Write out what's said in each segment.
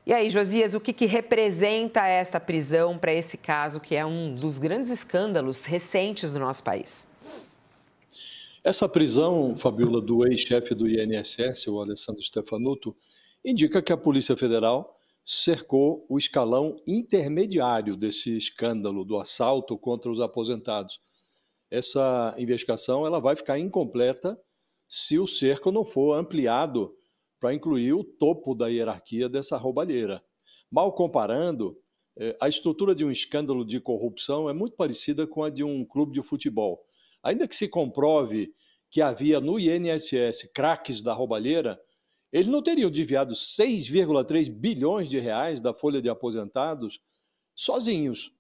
E aí, Josias, o que representa esta prisão para esse caso, que é um dos grandes escândalos recentes do nosso país? Essa prisão, Fabiola, do ex-chefe do INSS, o Alessandro Stefanuto, indica que a Polícia Federal cercou o escalão intermediário desse escândalo do assalto contra os aposentados. Essa investigação ela vai ficar incompleta se o cerco não for ampliado para incluir o topo da hierarquia dessa roubalheira. Mal comparando, a estrutura de um escândalo de corrupção é muito parecida com a de um clube de futebol. Ainda que se comprove que havia no INSS craques da roubalheira, eles não teriam desviado 6,3 bilhões de reais da folha de aposentados sozinhos.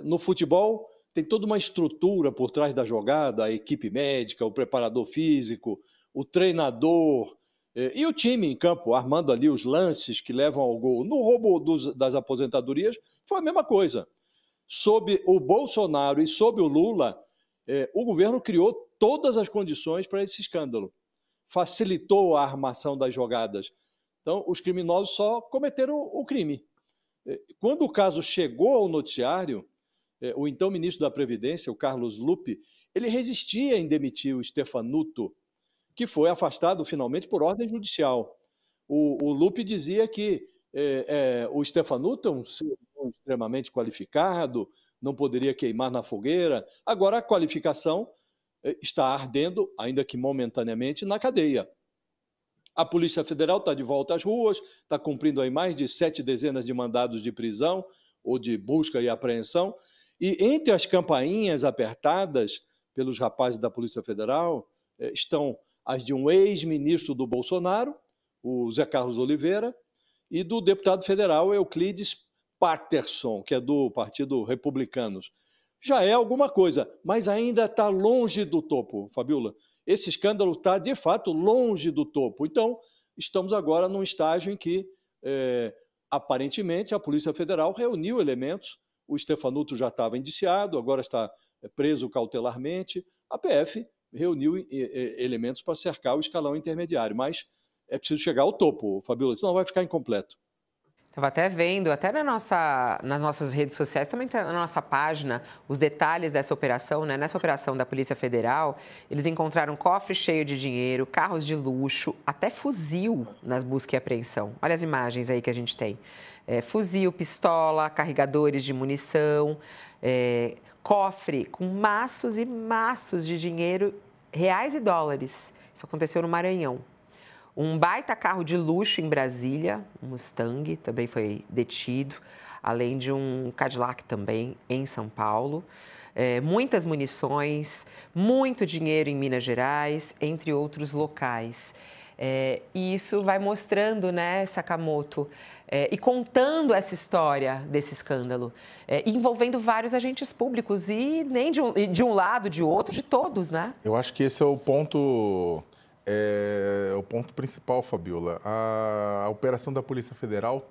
No futebol, tem toda uma estrutura por trás da jogada, a equipe médica, o preparador físico, o treinador e o time em campo, armando ali os lances que levam ao gol. No roubo das aposentadorias, foi a mesma coisa. Sob o Bolsonaro e sob o Lula, o governo criou todas as condições para esse escândalo. Facilitou a armação das jogadas. Então, os criminosos só cometeram o crime. Quando o caso chegou ao noticiário, o então ministro da Previdência, o Carlos Lupe, ele resistia em demitir o Stefanuto, que foi afastado finalmente por ordem judicial. O Lupe dizia que o Stefanuto é um ser extremamente qualificado, não poderia queimar na fogueira. Agora a qualificação está ardendo, ainda que momentaneamente, na cadeia. A Polícia Federal está de volta às ruas, está cumprindo aí mais de 7 dezenas de mandados de prisão ou de busca e apreensão. E entre as campainhas apertadas pelos rapazes da Polícia Federal estão as de um ex-ministro do Bolsonaro, o Zé Carlos Oliveira, e do deputado federal Euclides Patterson, que é do Partido Republicanos. Já é alguma coisa, mas ainda está longe do topo, Fabiola. Esse escândalo está, de fato, longe do topo. Então, estamos agora num estágio em que, aparentemente, a Polícia Federal reuniu elementos. O Stefanuto já estava indiciado, agora está preso cautelarmente. A PF reuniu elementos para cercar o escalão intermediário, mas é preciso chegar ao topo, Fabiola, senão vai ficar incompleto. Estava até vendo, até nas nossas redes sociais, também tá na nossa página, os detalhes dessa operação, né? Nessa operação da Polícia Federal, eles encontraram cofre cheio de dinheiro, carros de luxo, até fuzil nas buscas e apreensão. Olha as imagens aí que a gente tem. Fuzil, pistola, carregadores de munição, cofre com maços e maços de dinheiro, reais e dólares. Isso aconteceu no Maranhão. Um baita carro de luxo em Brasília, um Mustang, também foi detido, além de um Cadillac também em São Paulo. Muitas munições, muito dinheiro em Minas Gerais, entre outros locais. E isso vai mostrando, né, Sakamoto, e contando essa história desse escândalo, envolvendo vários agentes públicos e nem de um lado, de outro, de todos, né? Eu acho que esse é o ponto... o ponto principal, Fabiola. A operação da Polícia Federal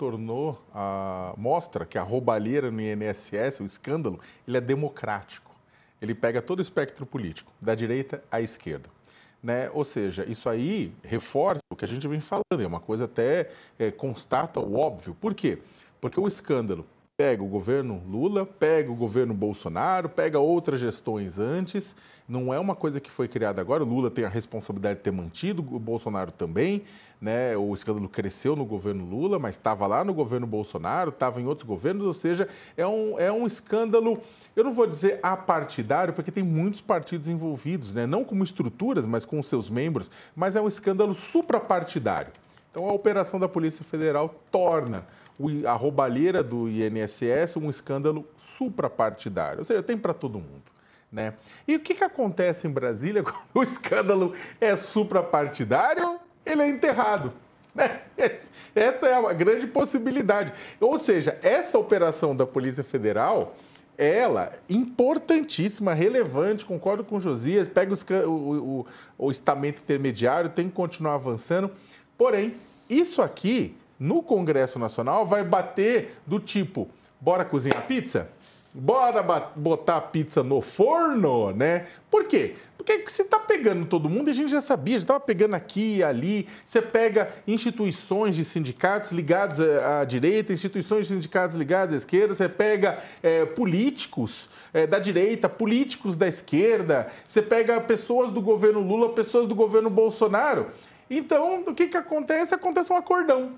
mostra que a roubalheira no INSS, o escândalo, ele é democrático. Ele pega todo o espectro político, da direita à esquerda. Né? Ou seja, isso aí reforça o que a gente vem falando, é uma coisa até constata o óbvio. Por quê? Porque o escândalo pega o governo Lula, pega o governo Bolsonaro, pega outras gestões antes. Não é uma coisa que foi criada agora. O Lula tem a responsabilidade de ter mantido, o Bolsonaro também. Né? O escândalo cresceu no governo Lula, mas estava lá no governo Bolsonaro, estava em outros governos. Ou seja, é um escândalo, eu não vou dizer apartidário, porque tem muitos partidos envolvidos, né? Não como estruturas, mas com os seus membros. Mas é um escândalo suprapartidário. Então, a operação da Polícia Federal torna a roubalheira do INSS um escândalo suprapartidário, ou seja, tem para todo mundo. Né? E o que acontece em Brasília quando o escândalo é suprapartidário? Ele é enterrado. Né? Essa é a grande possibilidade. Ou seja, essa operação da Polícia Federal, ela importantíssima, relevante, concordo com o Josias, pega o estamento intermediário, tem que continuar avançando. Porém, isso aqui, no Congresso Nacional, vai bater do tipo, bora cozinhar pizza? Bora botar a pizza no forno, né? Por quê? Porque você tá pegando todo mundo e a gente já sabia, já estava pegando aqui e ali. Você pega instituições de sindicatos ligados à direita, instituições de sindicatos ligados à esquerda, você pega políticos da direita, políticos da esquerda, você pega pessoas do governo Lula, pessoas do governo Bolsonaro. Então, o que acontece? Acontece um acordão.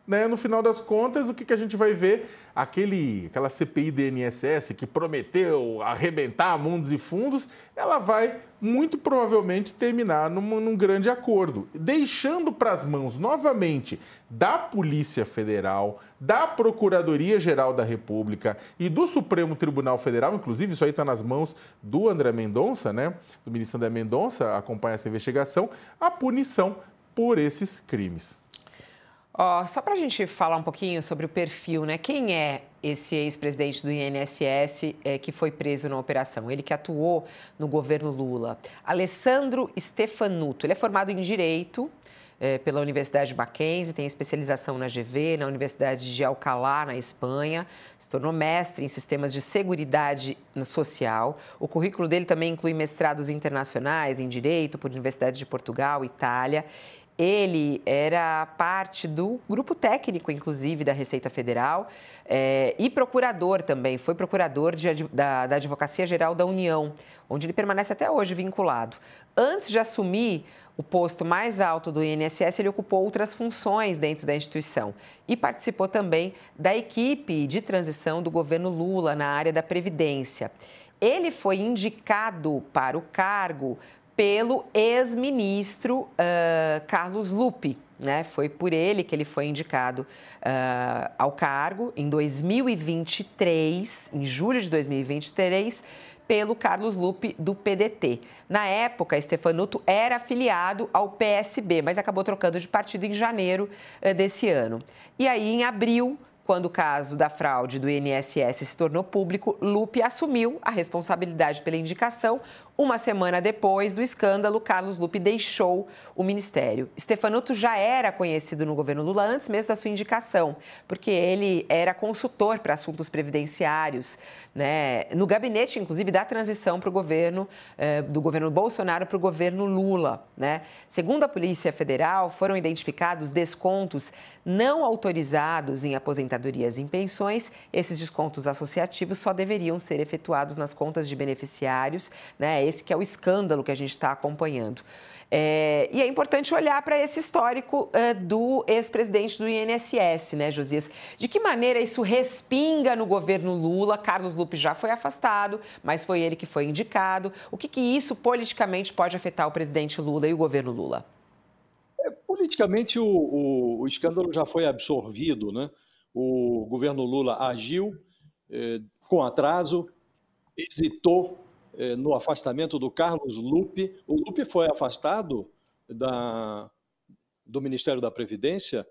Né? No final das contas, o que a gente vai ver? Aquela CPI do INSS que prometeu arrebentar mundos e fundos, ela vai muito provavelmente terminar num grande acordo, deixando para as mãos novamente da Polícia Federal, da Procuradoria-Geral da República e do Supremo Tribunal Federal, inclusive isso aí está nas mãos do André Mendonça, né? Do ministro André Mendonça, acompanha essa investigação, a punição por esses crimes. Só para a gente falar um pouquinho sobre o perfil, né? Quem é esse ex-presidente do INSS que foi preso na operação? Ele que atuou no governo Lula. Alessandro Stefanuto. Ele é formado em Direito pela Universidade Mackenzie, tem especialização na GV, na Universidade de Alcalá, na Espanha. Se tornou mestre em Sistemas de Seguridade Social. O currículo dele também inclui mestrados internacionais em Direito por Universidades de Portugal, Itália. Ele era parte do grupo técnico, inclusive, da Receita Federal e procurador também. Foi procurador da Advocacia Geral da União, onde ele permanece até hoje vinculado. Antes de assumir o posto mais alto do INSS, ele ocupou outras funções dentro da instituição e participou também da equipe de transição do governo Lula na área da Previdência. Ele foi indicado para o cargo pelo ex-ministro Carlos Lupe, né? Foi por ele que ele foi indicado ao cargo em 2023, em julho de 2023, pelo Carlos Lupe do PDT. Na época, Stefanuto era afiliado ao PSB, mas acabou trocando de partido em janeiro desse ano. E aí, em abril, quando o caso da fraude do INSS se tornou público, Lupe assumiu a responsabilidade pela indicação. Uma semana depois do escândalo, Carlos Lupe deixou o ministério. Stefanuto já era conhecido no governo Lula antes mesmo da sua indicação, porque ele era consultor para assuntos previdenciários, né, no gabinete, inclusive, da transição para o governo, do governo Bolsonaro para o governo Lula, né? Segundo a Polícia Federal, foram identificados descontos não autorizados em aposentadorias e em pensões. Esses descontos associativos só deveriam ser efetuados nas contas de beneficiários, né? Esse que é o escândalo que a gente está acompanhando. E é importante olhar para esse histórico do ex-presidente do INSS, né, Josias? De que maneira isso respinga no governo Lula? Carlos Lupe já foi afastado, mas foi ele que foi indicado. O que isso politicamente pode afetar o presidente Lula e o governo Lula? Politicamente, o escândalo já foi absorvido, né? O governo Lula agiu com atraso, hesitou no afastamento do Carlos Lupe. O Lupe foi afastado do Ministério da Previdência,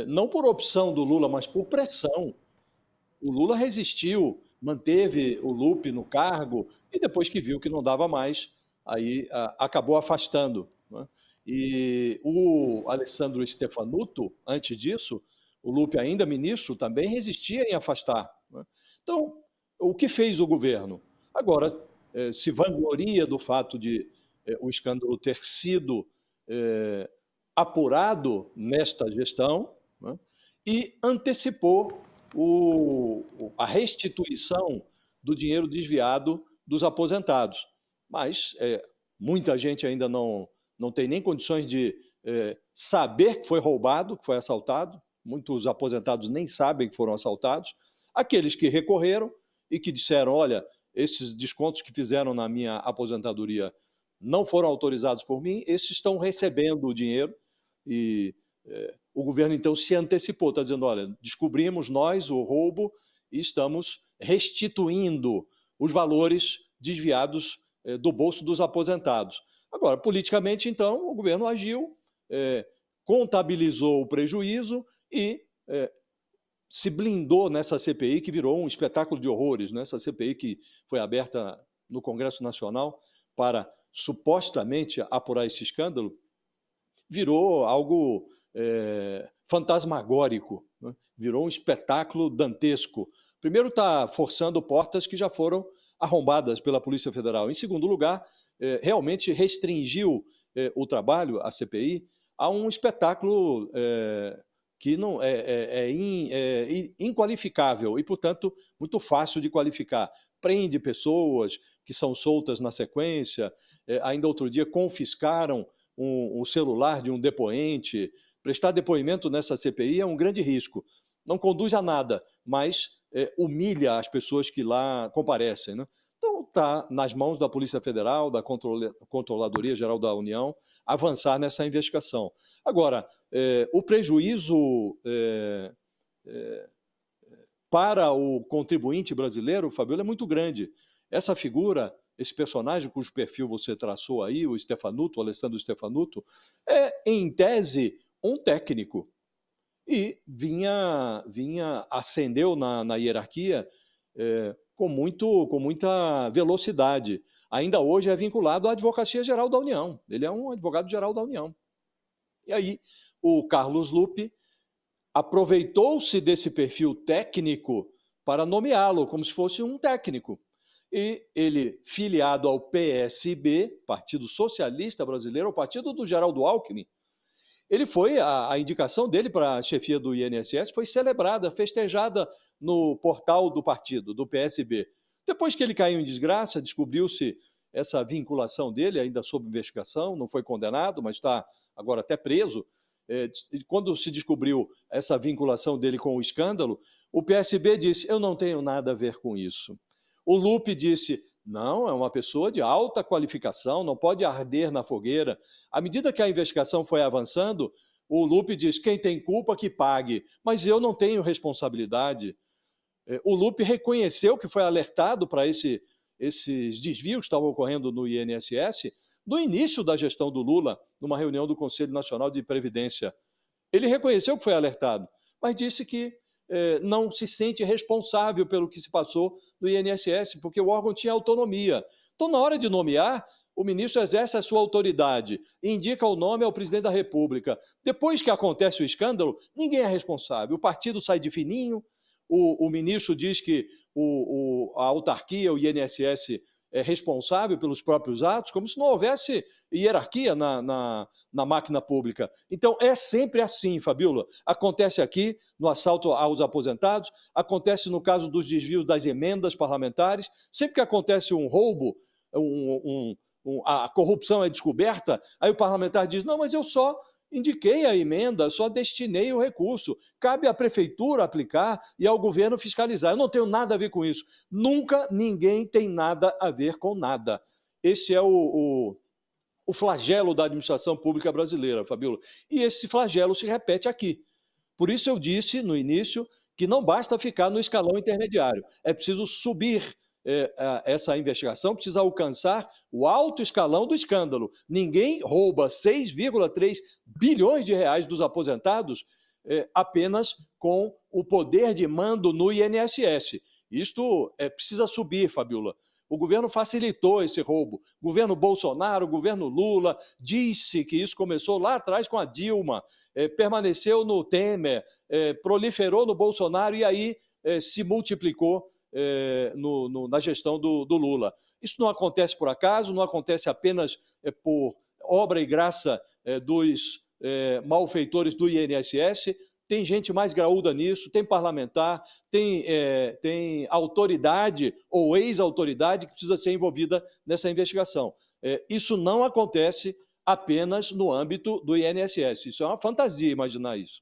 não por opção do Lula, mas por pressão. O Lula resistiu, manteve o Lupe no cargo e depois que viu que não dava mais, aí acabou afastando, né? E o Alessandro Stefanuto, antes disso, o Lupe ainda ministro, também resistia em afastar, né? Então, o que fez o governo? Agora, se vangloria do fato de o escândalo ter sido apurado nesta gestão, né? E antecipou a restituição do dinheiro desviado dos aposentados. Mas muita gente ainda não tem nem condições de saber que foi roubado, que foi assaltado. Muitos aposentados nem sabem que foram assaltados. Aqueles que recorreram e que disseram, olha, esses descontos que fizeram na minha aposentadoria não foram autorizados por mim, esses estão recebendo o dinheiro e o governo então se antecipou, está dizendo, olha, descobrimos nós o roubo e estamos restituindo os valores desviados do bolso dos aposentados. Agora, politicamente, então, o governo agiu, contabilizou o prejuízo e se blindou nessa CPI que virou um espetáculo de horrores, né? Essa CPI que foi aberta no Congresso Nacional para supostamente apurar esse escândalo, virou algo fantasmagórico, né? Virou um espetáculo dantesco. Primeiro, está forçando portas que já foram arrombadas pela Polícia Federal. Em segundo lugar, realmente restringiu o trabalho, a CPI, a um espetáculo que não inqualificável e, portanto, muito fácil de qualificar. Prende pessoas que são soltas na sequência. Ainda outro dia confiscaram o celular de um depoente. Prestar depoimento nessa CPI é um grande risco. Não conduz a nada, mas humilha as pessoas que lá comparecem, né? Então, está nas mãos da Polícia Federal, da Controladoria Geral da União, avançar nessa investigação. Agora, o prejuízo para o contribuinte brasileiro, Fabiola, é muito grande. Essa figura, esse personagem cujo perfil você traçou aí, o Stefanuto, o Alessandro Stefanuto, é, em tese, um técnico. E ascendeu na hierarquia com muita velocidade. Ainda hoje é vinculado à Advocacia Geral da União. Ele é um advogado-geral da União. E aí, o Carlos Lupe aproveitou-se desse perfil técnico para nomeá-lo como se fosse um técnico. E ele, filiado ao PSB, Partido Socialista Brasileiro, o partido do Geraldo Alckmin, ele foi, a indicação dele para a chefia do INSS foi celebrada, festejada no portal do partido, do PSB. Depois que ele caiu em desgraça, descobriu-se essa vinculação dele, ainda sob investigação, não foi condenado, mas está agora até preso. Quando se descobriu essa vinculação dele com o escândalo, o PSB disse, eu não tenho nada a ver com isso. O Lupe disse, não, é uma pessoa de alta qualificação, não pode arder na fogueira. À medida que a investigação foi avançando, o Lupe diz, quem tem culpa que pague, mas eu não tenho responsabilidade. O Lupe reconheceu que foi alertado para esses desvios que estavam ocorrendo no INSS no início da gestão do Lula, numa reunião do Conselho Nacional de Previdência. Ele reconheceu que foi alertado, mas disse que não se sente responsável pelo que se passou no INSS, porque o órgão tinha autonomia. Então, na hora de nomear, o ministro exerce a sua autoridade e indica o nome ao presidente da República. Depois que acontece o escândalo, ninguém é responsável. O partido sai de fininho, o ministro diz que a autarquia, o INSS, é responsável pelos próprios atos, como se não houvesse hierarquia na máquina pública. Então, é sempre assim, Fabiola. Acontece aqui no assalto aos aposentados, acontece no caso dos desvios das emendas parlamentares, sempre que acontece um roubo, a corrupção é descoberta, aí o parlamentar diz, não, mas eu só indiquei a emenda, só destinei o recurso. Cabe à prefeitura aplicar e ao governo fiscalizar. Eu não tenho nada a ver com isso. Nunca ninguém tem nada a ver com nada. Esse é o flagelo da administração pública brasileira, Fabiola. E esse flagelo se repete aqui. Por isso eu disse no início que não basta ficar no escalão intermediário. É preciso subir essa investigação, precisa alcançar o alto escalão do escândalo. Ninguém rouba 6,3 bilhões de reais dos aposentados apenas com o poder de mando no INSS. Isto precisa subir, Fabiola. O governo facilitou esse roubo. O governo Bolsonaro, o governo Lula, disse que isso começou lá atrás com a Dilma, permaneceu no Temer, proliferou no Bolsonaro e aí se multiplicou na gestão do Lula. Isso não acontece por acaso, não acontece apenas por obra e graça dos malfeitores do INSS. Tem gente mais graúda nisso, tem parlamentar, tem autoridade ou ex-autoridade que precisa ser envolvida nessa investigação. Isso não acontece apenas no âmbito do INSS. Isso é uma fantasia imaginar isso.